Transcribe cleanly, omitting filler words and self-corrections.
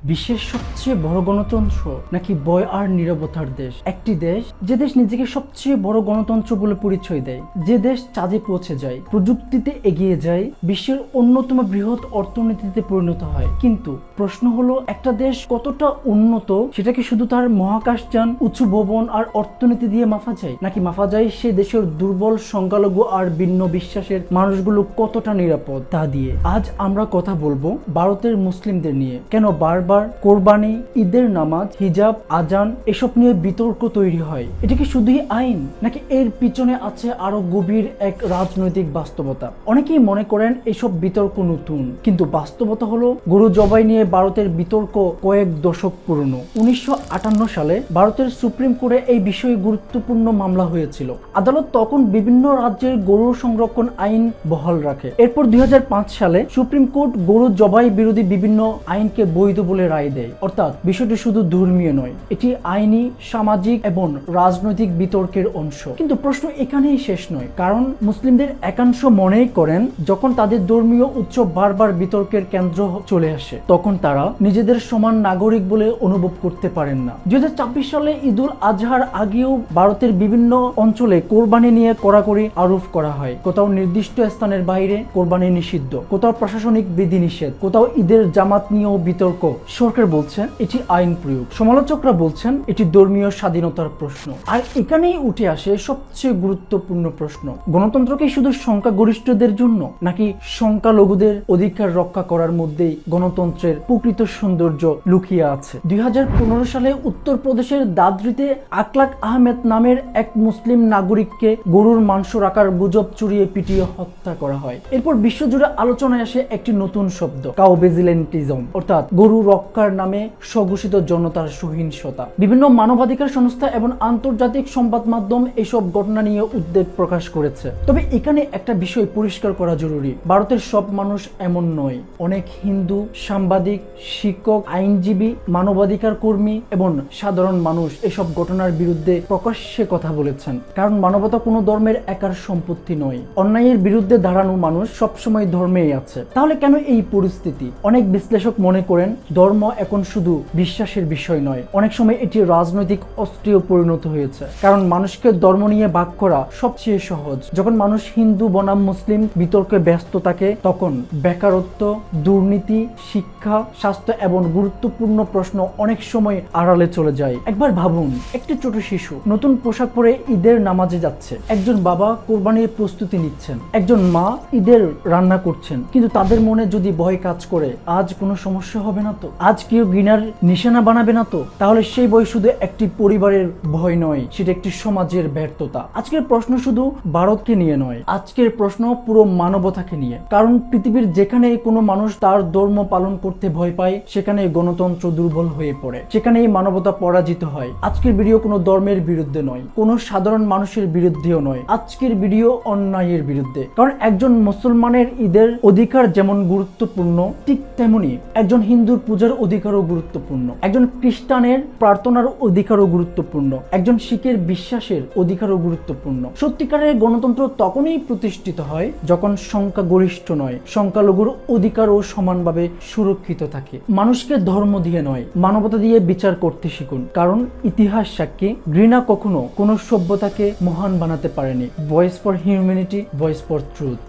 বিশ্বের সবচেয়ে বড় গণতন্ত্র নাকি ভয় আর নীরবতার দেশ? একটি দেশ যে দেশ নিজেকে সবচেয়ে বড় গণতন্ত্র বলে পরিচয় দেয়, যে দেশ চাঁদে পৌঁছে যায়, প্রযুক্তিতে এগিয়ে যায়, বিশ্বের অন্যতম বৃহৎ অর্থনীতিতে পরিণত হয়। কিন্তু প্রশ্ন হলো, একটা দেশ কতটা উন্নত সেটা কি শুধু তার মহাকাশযান, উঁচু ভবন আর অর্থনীতি দিয়ে মাপা যায়, নাকি মাপা যায় সে দেশের দুর্বল, সংখ্যালঘু আর ভিন্ন বিশ্বাসের মানুষগুলো কতটা নিরাপদ তা দিয়ে? আজ আমরা কথা বলবো ভারতের মুসলিমদের নিয়ে। কেন বারবার কোরবানি, ঈদের নামাজ, হিজাব, আজান এসব নিয়ে বিতর্ক তৈরি হয়? এটা কি শুধুই আইন, নাকি এর পিছনে আছে আরো গভীর এক রাজনৈতিক বাস্তবতা? অনেকেই মনে করেন এসব বিতর্ক নতুন, কিন্তু বাস্তবতা হলো গরু জবাই নিয়ে ভারতের বিতর্ক কয়েক দশক পুরনো। 1958 সালে ভারতের সুপ্রিম কোর্টে এই বিষয়ে গুরুত্বপূর্ণ মামলা হয়েছিল। আদালত তখন বিভিন্ন রাজ্যের গরু সংরক্ষণ আইন বহাল রাখে। এরপর 2005 সালে সুপ্রিম কোর্ট গরু জবাই বিরোধী বিভিন্ন আইনকে বৈধ বলে রায় দেয়। অর্থাৎ বিষয়টি শুধু ধর্মীয় নয়, এটি আইনি, সামাজিক এবং রাজনৈতিক বিতর্কের অংশ। কিন্তু প্রশ্ন এখানেই শেষ নয়, কারণ মুসলিমদের একাংশ মনেই করেন যখন তাদের ধর্মীয় উৎসব বারবার বিতর্কের কেন্দ্র চলে আসে, তখন তারা নিজেদের সমান নাগরিক বলে অনুভব করতে পারেন না। 2024 সালে ঈদুল আজহার আগেও ভারতের বিভিন্ন অঞ্চলে কোরবানি নিয়ে কড়াকড়ি আরোপ করা হয়। কোথাও নির্দিষ্ট স্থানের বাইরে কোরবানি নিষিদ্ধ, কোথাও প্রশাসনিক বিধিনিষেধ, কোথাও ঈদের জামাত নিয়েও বিতর্ক। সরকার বলছেন এটি আইন প্রয়োগ, সমালোচকরা বলছেন এটি ধর্মীয় স্বাধীনতার প্রশ্ন। আর এখানেই উঠে আসে সবচেয়ে গুরুত্বপূর্ণ প্রশ্ন, গণতন্ত্র কি শুধু সংখ্যাগরিষ্ঠদের জন্য, নাকি সংখ্যালঘুদের অধিকার রক্ষা করার মধ্যেই গণতন্ত্রের প্রকৃত সৌন্দর্য লুকিয়ে আছে? 2015 সালে উত্তরপ্রদেশের দাদরিতে আকলাক আহমেদ নামের এক মুসলিম নাগরিককে গরুর মাংস রাখার গুজব চুরিয়ে পিটিয়ে হত্যা করা হয়। এরপর বিশ্বজুড়ে আলোচনায় আসে একটি নতুন শব্দ, কাউ ভিজিলেন্টিজম, অর্থাৎ গরু রক্ষার নামে স্বঘোষিত জনতার সহিংসতা। বিভিন্ন মানবাধিকার সংস্থা এবং আন্তর্জাতিক সংবাদ মাধ্যম এসব ঘটনা নিয়ে উদ্বেগ প্রকাশ করেছে। তবে এখানে একটা বিষয় পরিষ্কার করা জরুরি, ভারতের সব মানুষ এমন নয়। অনেক হিন্দু, সাংবাদিক, শিক্ষক, আইনজীবী, মানবাধিকার কর্মী এবং সাধারণ মানুষ এসব ঘটনার বিরুদ্ধে প্রকাশ্যে কথা বলেছেন। কারণ মানবতা কোনো ধর্মের একার সম্পত্তি নয়। অন্যায়ের বিরুদ্ধে দাঁড়ানো মানুষ সবসময় ধর্মেই আছে। তাহলে কেন এই পরিস্থিতি? অনেক বিশ্লেষক মনে করেন ধর্ম এখন শুধু বিশ্বাসের বিষয় নয়, অনেক সময় এটি রাজনৈতিক অস্ত্রেও পরিণত হয়েছে। কারণ মানুষকে ধর্ম নিয়ে ভাগ করা সবচেয়ে সহজ। যখন মানুষ হিন্দু বনাম মুসলিম বিতর্কে ব্যস্ত থাকে, তখন বেকারত্ব, দুর্নীতি, শিক্ষা, স্বাস্থ্য এবং গুরুত্বপূর্ণ প্রশ্ন অনেক সময় আড়ালে চলে যায়। একবার ভাবুন, একটি ছোট শিশু নতুন পোশাক পরে ঈদের নামাজে যাচ্ছে, একজন বাবা কোরবানির প্রস্তুতি নিচ্ছেন, একজন মা ঈদের রান্না করছেন, কিন্তু তাদের মনে যদি ভয় কাজ করে, আজ কোনো সমস্যা হবে না তো, আজ কেউ ঘৃণার নিশানা বানাবে না তো, তাহলে সেই ভয় শুধু একটি পরিবারের ভয় নয়, সেটা একটি সমাজের ব্যর্থতা। আজকের প্রশ্ন শুধু ভারতকে নিয়ে নয়, আজকের প্রশ্ন পুরো মানবতাকে নিয়ে। কারণ পৃথিবীর যেখানে কোনো মানুষ তার ধর্ম পালন করতে ভয় পায়, সেখানে গণতন্ত্র দুর্বল হয়ে পড়ে, সেখানেই মানবতা পরাজিত হয়। আজকের ভিডিও কোনো ধর্মের বিরুদ্ধে নয়, কোনো সাধারণ মানুষের বিরুদ্ধেও নয়, আজকের ভিডিও অন্যায়ের বিরুদ্ধে। কারণ একজন মুসলমানের ঈদের অধিকার যেমন গুরুত্বপূর্ণ, ঠিক তেমনি একজন হিন্দুর পূজার অধিকারও গুরুত্বপূর্ণ, একজন খ্রিস্টানের প্রার্থনার অধিকারও গুরুত্বপূর্ণ, একজন শিখের বিশ্বাসের অধিকারও গুরুত্বপূর্ণ। সত্যিকারের গণতন্ত্র তখনই প্রতিষ্ঠিত হয় যখন সংখ্যাগরিষ্ঠ নয়, সংখ্যালঘুর অধিকারও সমানভাবে সুরক্ষিত থাকে। মানুষকে ধর্ম দিয়ে নয়, মানবতা দিয়ে বিচার করতে শিখুন। কারণ ইতিহাস সাক্ষী, ঘৃণা কখনো কোনো সভ্যতাকে মহান বানাতে পারেনি। Voice for humanity, voice for truth.